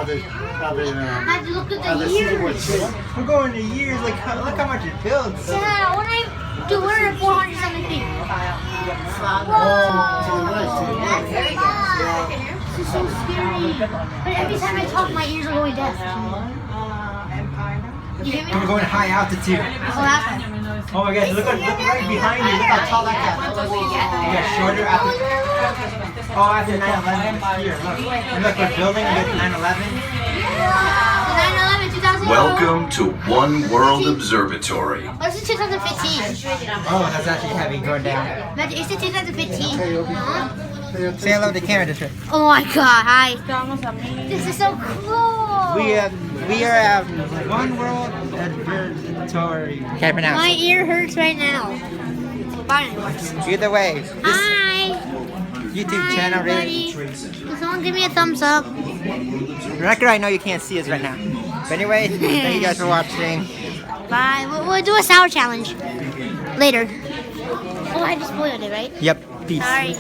Had to look at the years. We're going to years. Like, look how much it builds. Yeah, when I do 400 something feet. Whoa, that's a lot. This is so scary. But every time I talk, my ears are going deaf. You hear me? We're going high altitude. Oh, that's right. Oh my God! Look right behind you. Look how tall that got. Yeah, shorter after. Oh, after 9/11 here. Look, and look, we're building with 9/11. 9/11, 2001. Welcome to One World Observatory. What's in 2015? Oh, that's actually heavy going down. Is it 2015? Say hello to Canada. Oh my God! Hi. This is so cool. We are at One World Observatory. Can't pronounce. My ear hurts right now. Fine. Either way, this Hi. YouTube Hi, channel everybody. really. Can someone give me a thumbs up? Record, I know you can't see us right now. But anyway, thank you guys for watching. Bye. We'll do a sour challenge later. Oh, I just spoiled it, right? Yep. Peace. Sorry.